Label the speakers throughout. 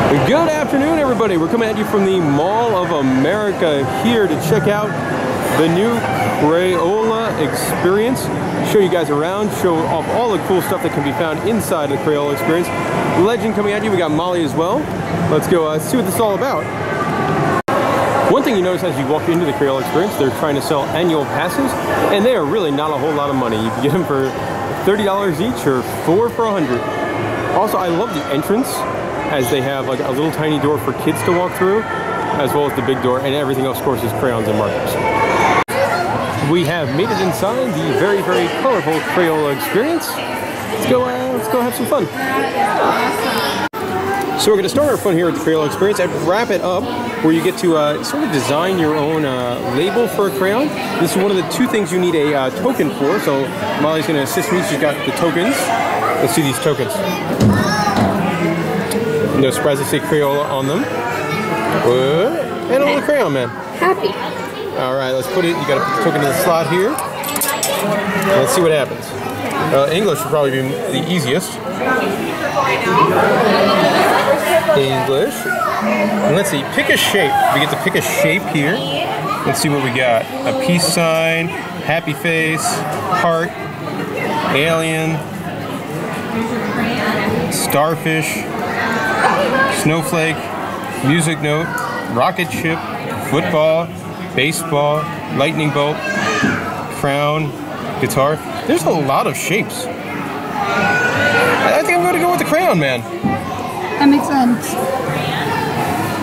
Speaker 1: Good afternoon, everybody. We're coming at you from the Mall of America here to check out the new Crayola Experience. Show you guys around, show off all the cool stuff that can be found inside the Crayola Experience. Legend coming at you. We got Molly as well. Let's go see what this is all about. One thing you notice as you walk into the Crayola Experience, they're trying to sell annual passes, and they are really not a whole lot of money. You can get them for $30 each or $4 for $100. Also, I love the entrance, as they have like a little tiny door for kids to walk through, as well as the big door, and everything else, of course, is crayons and markers. We have made it inside the very, very colorful Crayola Experience. Let's go have some fun. So we're going to start our fun here at the Crayola Experience and wrap it up where you get to sort of design your own label for a crayon. This is one of the two things you need a token for, so Molly's going to assist me. She's got the tokens. Let's see these tokens. No surprise, they say Crayola on them. And a little crayon man.
Speaker 2: Happy.
Speaker 1: All right, let's put it. You got to put the token in the slot here. Let's see what happens. English would probably be the easiest. English. And let's see, pick a shape. We get to pick a shape here. Let's see what we got. A peace sign, happy face, heart, alien, starfish, snowflake, music note, rocket ship, football, baseball, lightning bolt, crown, guitar. There's a lot of shapes. I think I'm going to go with the crayon man.
Speaker 2: That makes sense.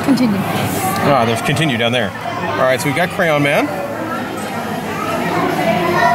Speaker 2: Continue.
Speaker 1: Ah, there's continue down there. All right, so we got crayon man.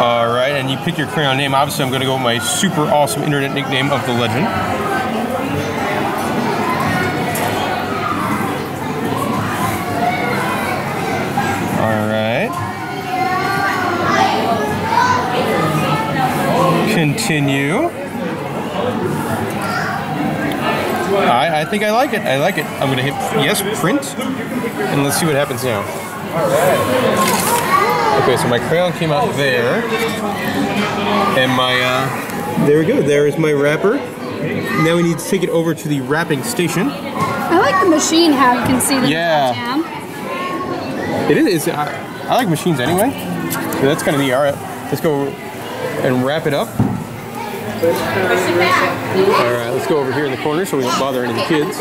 Speaker 1: All right, and you pick your crayon name. Obviously, I'm going to go with my super awesome internet nickname of the Legend. Continue. I think I like it. I like it. I'm going to hit yes, print, and let's see what happens now. Okay, so my crayon came out there, and my, there we go. There is my wrapper. Now we need to take it over to the wrapping station.
Speaker 2: I like the machine, how you can see the down.
Speaker 1: It is. I like machines anyway, so that's kind of neat. All right, let's go and wrap it up. Alright, let's go over here in the corner so we don't bother any of the kids.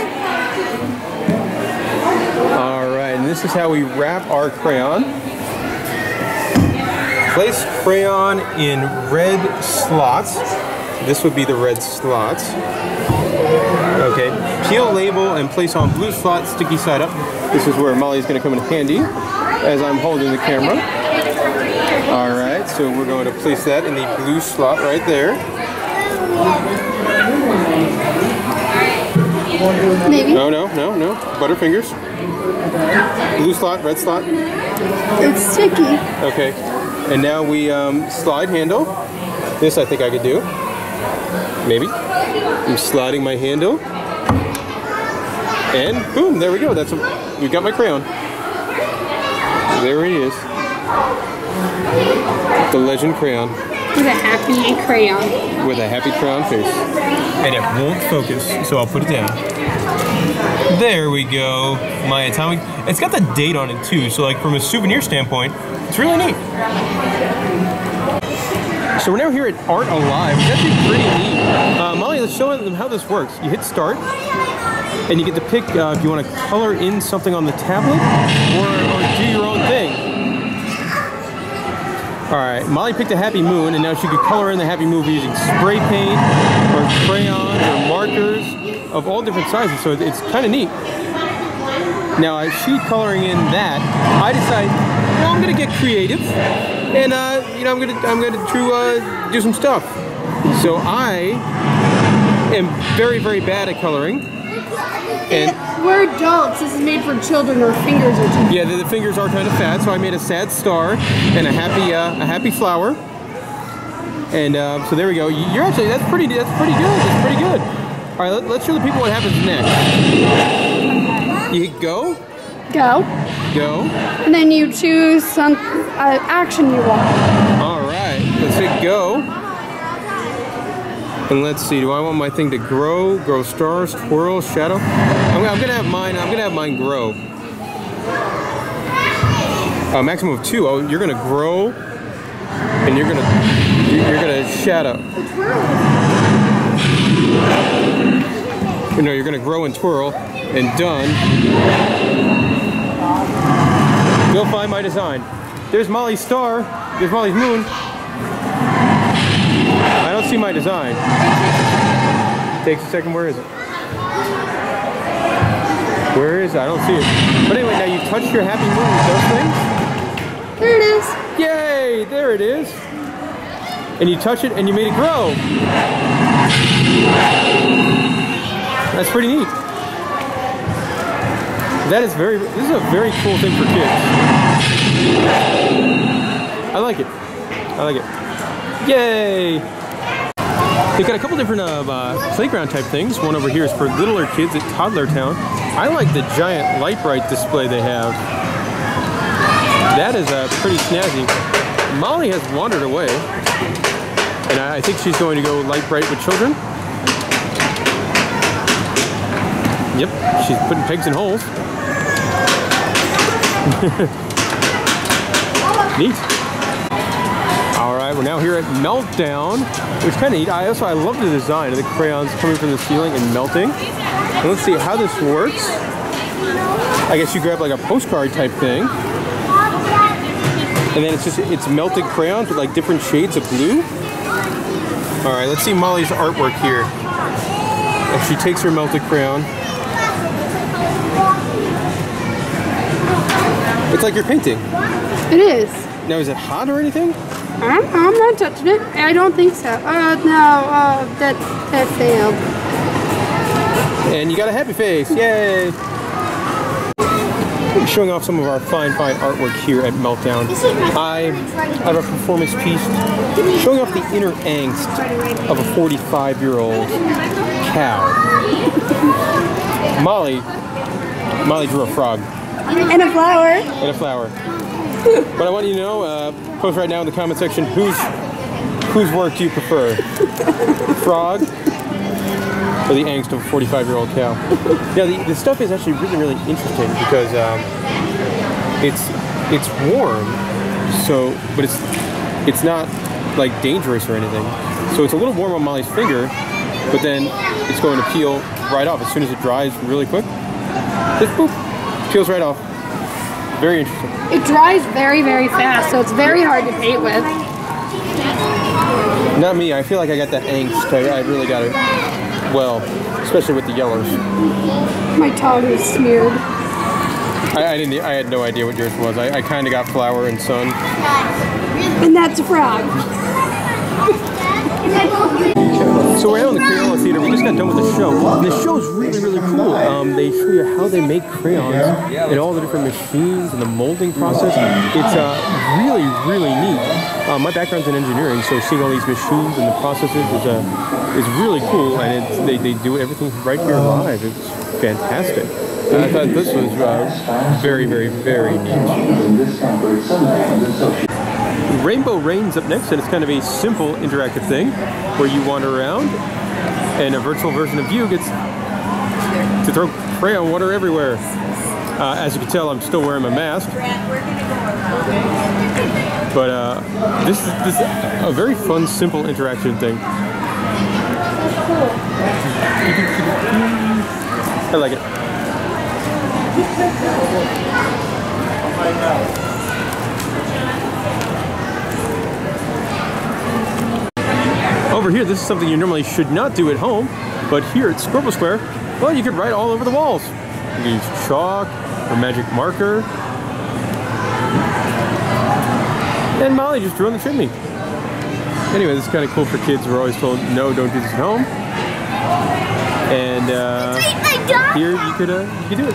Speaker 1: Alright, and this is how we wrap our crayon. Place crayon in red slots. This would be the red slots. Okay, peel label and place on blue slot, sticky side up. This is where Molly's going to come in handy as I'm holding the camera. Alright, so we're going to place that in the blue slot right there.
Speaker 2: Maybe.
Speaker 1: No. Butterfingers. Blue slot, red slot.
Speaker 2: It's sticky.
Speaker 1: Okay. And now we slide handle. This I think I could do. Maybe. I'm sliding my handle. And boom, there we go. We got my crayon. There it is. The Legend crayon.
Speaker 2: With a happy crayon.
Speaker 1: With a happy crayon face. And it won't focus, so I'll put it down. There we go. My atomic. It's got the date on it too, so like from a souvenir standpoint, it's really neat. So we're now here at Art Alive. It's actually pretty neat. Molly, let's show them how this works. You hit start, and you get to pick if you want to color in something on the tablet or do your own thing. Alright, Molly picked a happy moon, and now she could color in the happy moon using spray paint, or crayons, or markers of all different sizes, so it's kind of neat. Now, as she's coloring in that, I decided, well, I'm going to get creative, and, you know, I'm going to do some stuff. So I am very, very bad at coloring. And
Speaker 2: we're adults. This is made for children. Our fingers are too.
Speaker 1: Yeah, the fingers are kind of fat, so I made a sad star and a happy flower. And so there we go. You're actually that's pretty good. That's pretty good. All right, let's show the people what happens next. You hit go.
Speaker 2: Go.
Speaker 1: Go.
Speaker 2: And then you choose some action you want.
Speaker 1: All right, let's hit go. And let's see, do I want my thing to grow stars, twirl, shadow? I'm gonna have mine grow. Maximum of 2. Oh, you're gonna grow and you're gonna shadow. No, you're gonna grow and twirl and done. You'll find my design. There's Molly's star. There's Molly's moon. I don't see my design. Takes a second. Where is it? Where is it? I don't see it. But anyway, now you've touched your happy moon with those things.
Speaker 2: There it is.
Speaker 1: Yay! There it is. And you touch it and you made it grow. That's pretty neat. This is a very cool thing for kids. I like it. I like it. Yay! They've got a couple different playground type things. One over here is for littler kids at Toddler Town. I like the giant light bright display they have. That is pretty snazzy. Molly has wandered away. And I think she's going to go light bright with children. Yep, she's putting pegs in holes. Neat. Alright, we're now here at Meltdown, which is kind of neat. I love the design of the crayons coming from the ceiling and melting. And let's see how this works. I guess you grab like a postcard type thing. And then it's melted crayons with like different shades of blue. Alright, let's see Molly's artwork here. As she takes her melted crayon. It's like you're painting.
Speaker 2: It is.
Speaker 1: Now, is it hot or anything?
Speaker 2: I'm not touching it. I don't think so. No, that failed.
Speaker 1: And you got a happy face. Yay! We're showing off some of our fine artwork here at Meltdown. I have a performance piece showing off the inner angst of a 45-year-old cow. Molly drew a frog.
Speaker 2: And a flower.
Speaker 1: And a flower. But I want you to know, post right now in the comment section, whose work do you prefer? The frog or the angst of a 45-year-old cow? Yeah, the stuff is actually really interesting because it's warm, but it's not like dangerous or anything. So it's a little warm on Molly's finger, but then it's going to peel right off as soon as it dries really quick. Just boop, peels right off. Very interesting.
Speaker 2: It dries very, very fast, so it's very hard to paint with.
Speaker 1: Not me. I feel like I got that angst. I really got it well, especially with the yellows.
Speaker 2: My tongue is smeared.
Speaker 1: I had no idea what yours was. I kind of got flower and sun.
Speaker 2: And that's a frog.
Speaker 1: So we're out in the Crayola Theater. We just got done with the show. The show is really cool. They show you how they make crayons and all the different machines and the molding process. It's really neat. My background's in engineering, so seeing all these machines and the processes is really cool. And they do everything right here live. It's fantastic. I thought this was very neat. Rainbow Rain's up next, and it's kind of a simple interactive thing where you wander around and a virtual version of you gets to throw crayon water everywhere. As you can tell, I'm still wearing my mask. But this is a very fun, simple interaction thing. I like it. Over here, this is something you normally should not do at home, but here at Scribble Square, well, you could write all over the walls. You can use chalk or magic marker. And Molly just drew on the chimney. Anyway, this is kind of cool for kids. We're always told, no, don't do this at home. And here you could do it.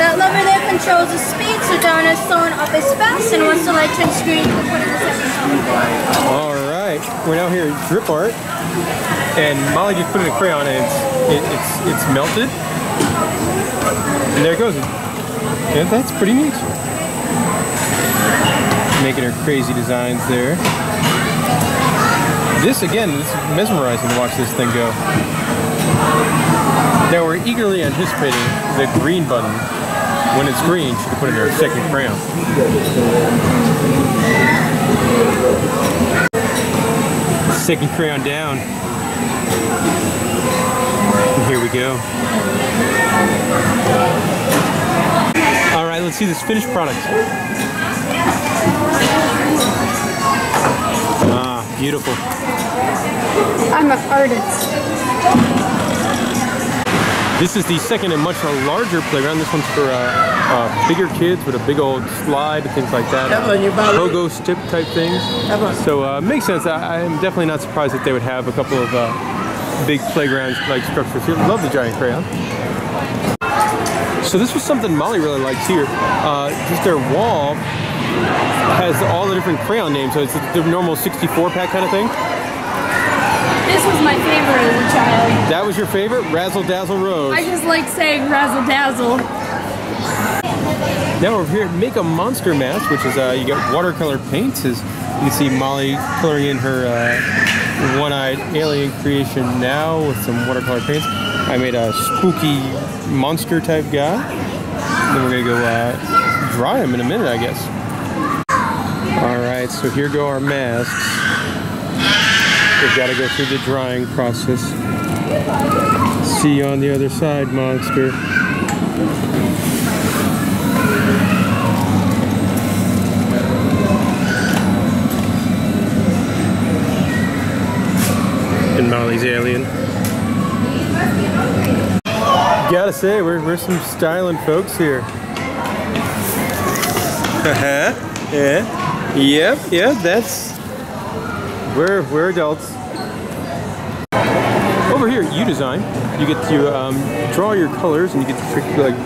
Speaker 3: That lever there controls the speed, so Don is throwing up as fast and wants to like turn screen to put in the second.
Speaker 1: Alright, we're now here at Drip Art, and Molly just put in a crayon and it's melted. And there it goes. Yeah, that's pretty neat. Making her crazy designs there. This is mesmerizing to watch this thing go. Now we're eagerly anticipating the green button. When it's green, she can put in her second crayon. Second crayon down. And here we go. All right, let's see this finished product. Ah, beautiful.
Speaker 2: I'm an artist.
Speaker 1: This is the second and much larger playground. This one's for bigger kids with a big old slide, things like that. Pogo stick type things. So it makes sense. I am definitely not surprised that they would have a couple of big playground-like structures here. Love the giant crayon. So this was something Molly really likes here. Just their wall has all the different crayon names. So it's the normal 64-pack kind of thing.
Speaker 2: This was my favorite as a child.
Speaker 1: That was your favorite? Razzle Dazzle Rose.
Speaker 2: I just like saying Razzle Dazzle.
Speaker 1: Now over here at Make a Monster Mask, which is you get watercolor paints. As you can see Molly coloring in her one-eyed alien creation now with some watercolor paints. I made a spooky monster type guy. Then we're gonna go dry him in a minute, I guess. All right, so here go our masks. We've got to go through the drying process. See you on the other side, monster. And Molly's alien. Gotta say, we're some styling folks here. Yeah. Yep, that's... We're adults. Over here at U-Design, you get to draw your colors, and you get to trick like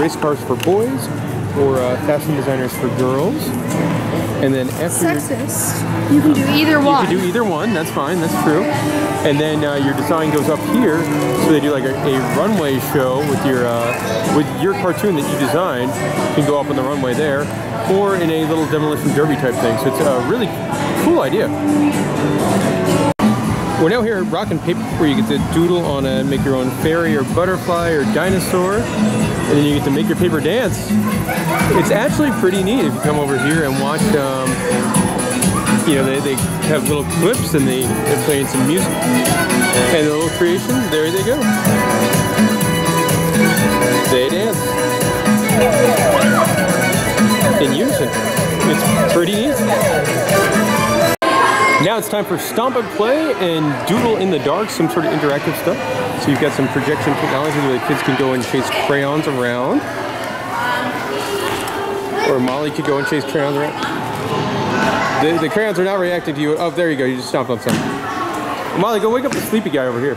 Speaker 1: race cars for boys or fashion designers for girls. And then after
Speaker 2: Sexist. You can do either one.
Speaker 1: You can do either one. That's fine. That's true. And then your design goes up here, so they do like a runway show with your cartoon that you designed. You can go up on the runway there, or in a little demolition derby type thing. So it's a really cool idea. We're now here at Rock and Paper, where you get to doodle on make your own fairy or butterfly or dinosaur, and then you get to make your paper dance. It's actually pretty neat if you come over here and watch. You know, they have little clips and they're playing some music, and the little creation. There they go. They dance in unison. It's pretty neat. Now it's time for Stomp and Play and Doodle in the Dark, some sort of interactive stuff. So you've got some projection technology where the kids can go and chase crayons around. Or Molly could go and chase crayons around. The crayons are not reacting to you. Oh, there you go. You just stomped on something. Molly, go wake up the sleepy guy over here.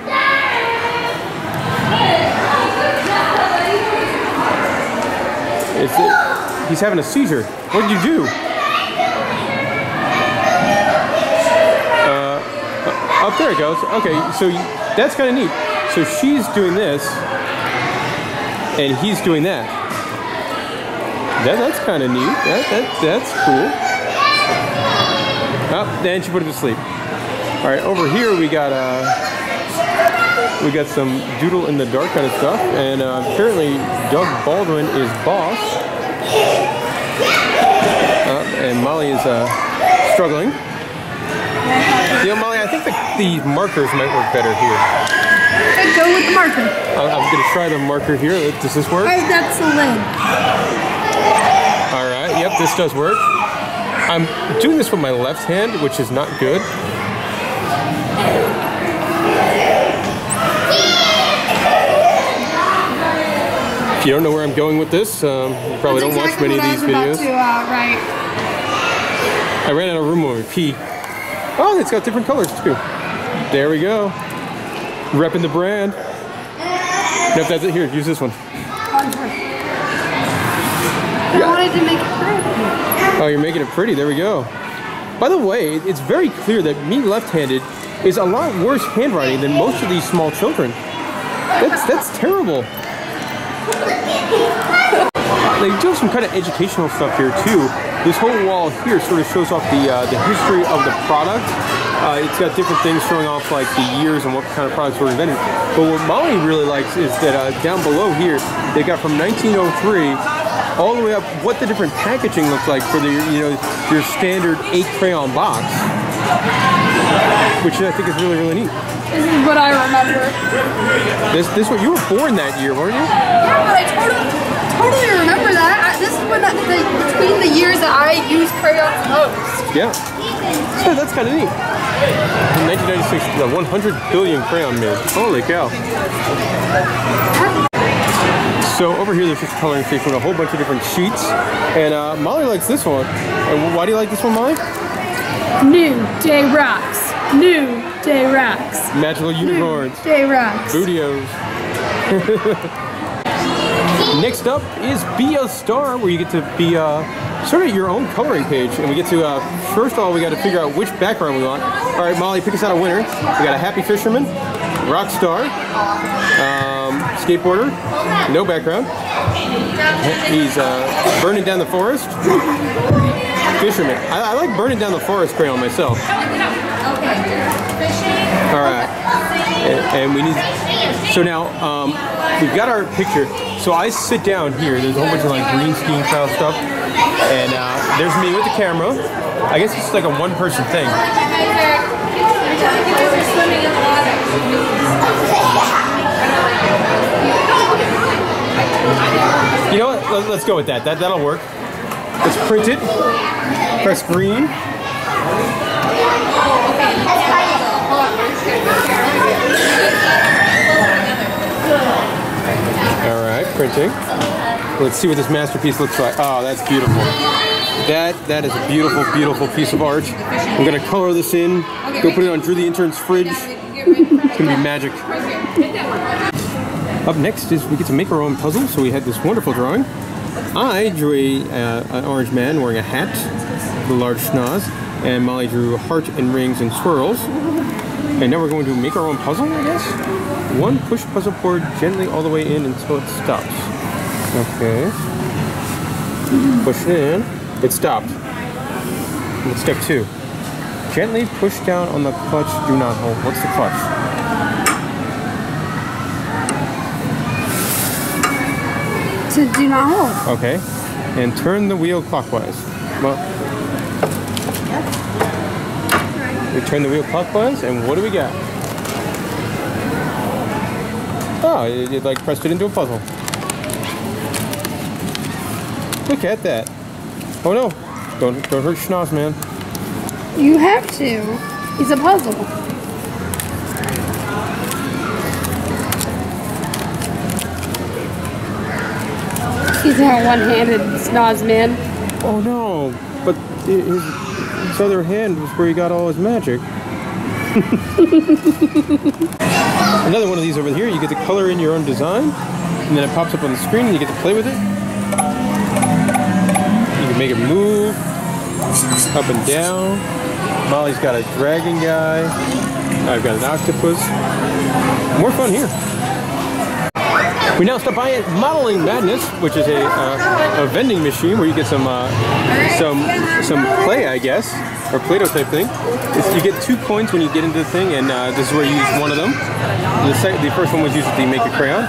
Speaker 1: He's having a seizure. What did you do? Up there it goes. Okay, so that's kind of neat. So she's doing this, and he's doing that. That's kind of neat. That's cool. Oh, then she put him to sleep. All right, over here we got some doodle in the dark kind of stuff, and apparently Doug Baldwin is boss, and Molly is struggling. You know, Molly, I think the markers might work better here.
Speaker 2: I'd go with the marker.
Speaker 1: I'm going to try the marker here. Does this work?
Speaker 2: That's the lid.
Speaker 1: All right. Yep, this does work. I'm doing this with my left hand, which is not good. If you don't know where I'm going with this, you probably don't watch many of these videos. I ran out of room over pee. Oh, it's got different colors too. There we go. Repping the brand. Nope, that's it. Here, use this one.
Speaker 2: I wanted to make it pretty.
Speaker 1: Oh, you're making it pretty. There we go. By the way, it's very clear that me left-handed is a lot worse handwriting than most of these small children. That's terrible. They do some kind of educational stuff here too. This whole wall here sort of shows off the history of the product It's got different things showing off like the years and what kind of products were invented. But what Molly really likes is that down below here, they got from 1903 all the way up what the different packaging looks like for the, your standard 8 crayon box, which I think is really, really neat.
Speaker 2: This is what I remember.
Speaker 1: This what you were born that year, weren't you?
Speaker 2: Yeah, but I totally remember that. This is when between the years that I used crayons most.
Speaker 1: Yeah. So that's kind of neat. In 1996, the 100 billion crayon made. Holy cow. So over here, there's just a coloring station with a whole bunch of different sheets. And Molly likes this one. And why do you like this one, Molly?
Speaker 2: New Day Rocks. New Day Rocks.
Speaker 1: Magical unicorns.
Speaker 2: Day Rocks.
Speaker 1: Bootios. Next up is Be a Star, where you get to be sort of your own coloring page. And we get to, first of all, we got to figure out which background we want. All right, Molly, pick us out a winner. We got a happy fisherman, rock star, skateboarder, no background. He's burning down the forest. Fisherman. I like burning down the forest crayon myself. All right. And we need, so now we've got our picture. So I sit down here. There's a whole bunch of like green screen style stuff. And there's me with the camera. I guess it's like a one-person thing. You know what? Let's go with that. That'll work. Let's print it. Press green. All right, printing. Let's see what this masterpiece looks like. Oh, that's beautiful. That is a beautiful, beautiful piece of art. I'm gonna color this in. Go put it on DrewTheIntern's fridge. It's gonna be magic. Up next is we get to make our own puzzle. So we had this wonderful drawing. I drew an orange man wearing a hat with a large schnoz, and Molly drew a heart and rings and swirls. And now we're going to make our own puzzle, I guess? One, push puzzle board gently all the way in until it stops. Okay. Push it in. It stopped. And step 2. Gently push down on the clutch, do not hold. What's the clutch?
Speaker 2: To do not hold.
Speaker 1: Okay. And turn the wheel clockwise. Well, we turn the wheel clockwise, and what do we got? Oh, it like pressed it into a puzzle. Look at that. Oh no, don't hurt Schnoz, man.
Speaker 2: You have to. It's a puzzle. He's not one-handed, Schnoz, man.
Speaker 1: Oh no, but his other hand was where he got all his magic. Another one of these over here, you get to color in your own design, and then it pops up on the screen and you get to play with it. You can make it move up and down. Molly's got a dragon guy. I've got an octopus. More fun here. We now stop by at Modeling Madness, which is a vending machine where you get some clay, I guess, or Play-Doh type thing. You get 2 coins when you get into the thing, and this is where you use one of them. The first one was used with the Make a Crayon.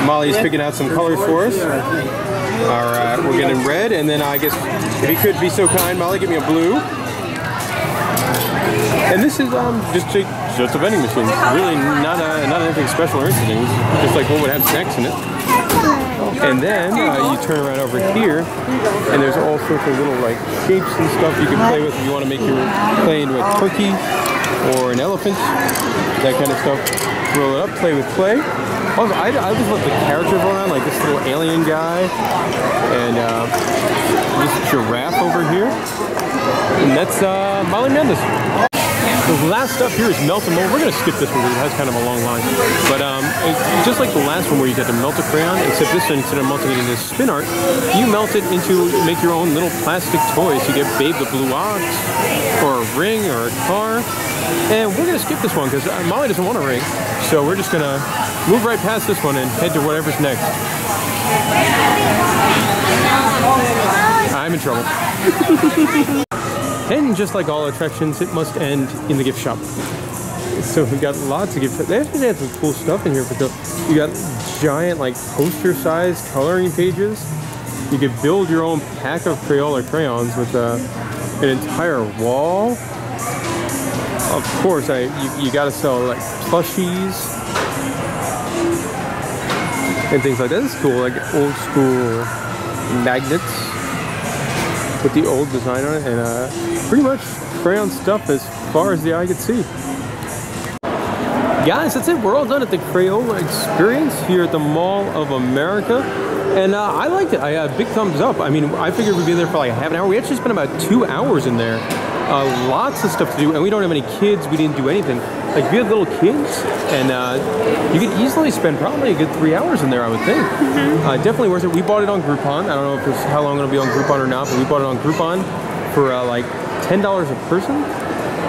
Speaker 1: Molly's picking out some colors for us. All right, we're getting red, and then I guess if you could be so kind, Molly, give me a blue. And this is just a vending machine. Really not anything special or anything. It's just like what would have snacks in it. And then you turn around over here, and there's all sorts of little like shapes and stuff you can play with if you want to make your play into a turkey or an elephant, that kind of stuff. Roll it up, play with clay. Also, I just love the characters around, like this little alien guy, and this giraffe over here. And that's Molly Madness. The last up here is Melt a Mold. We're going to skip this one because it has kind of a long line. But it's just like the last one where you get to melt a crayon, except this one, instead of melting it into spin art, you melt it into, make your own little plastic toys. You get Babe the Blue Ox, or a ring, or a car. And we're going to skip this one because Molly doesn't want a ring. So we're just going to move right past this one and head to whatever's next. I'm in trouble. And just like all attractions, it must end in the gift shop. So we've got lots of gift shops. They actually had some cool stuff in here. You got giant like poster-sized coloring pages. You could build your own pack of Crayola crayons with an entire wall. Of course, you got to sell like plushies and things like that. This is cool, like old school magnets with the old design on it, and pretty much crayon stuff as far as the eye could see. Guys, that's it. We're all done at the Crayola Experience here at the Mall of America. And I liked it. I had big thumbs up. I mean, I figured we'd be there for like half an hour. We actually spent about 2 hours in there. Lots of stuff to do, and we don't have any kids. We didn't do anything. Like, if you have little kids, and you could easily spend probably a good 3 hours in there, I would think. Definitely worth it. We bought it on Groupon. I don't know if it's how long it'll be on Groupon or not, but we bought it on Groupon for like $10 a person.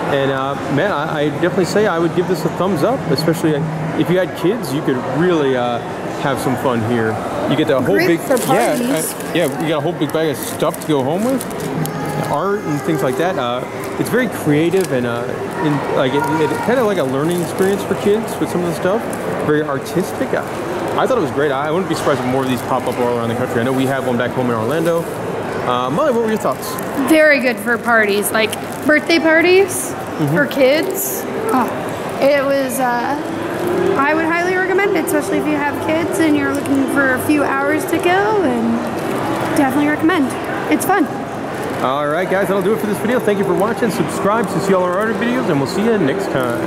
Speaker 1: And man, I definitely say I would give this a thumbs up, especially if you had kids. You could really have some fun here. You get the whole big yeah, you got a whole big bag of stuff to go home with, art and things like that. It's very creative and like it kind of like a learning experience for kids with some of the stuff. Very artistic. I thought it was great. I wouldn't be surprised if more of these pop up all around the country. I know we have one back home in Orlando. Molly, what were your thoughts?
Speaker 2: Very good for parties, like birthday parties for kids. Oh, it was, I would highly recommend it, especially if you have kids and you're looking for a few hours to go, and definitely recommend. It's fun.
Speaker 1: All right, guys, that'll do it for this video. Thank you for watching. Subscribe to see all our other videos, and we'll see you next time.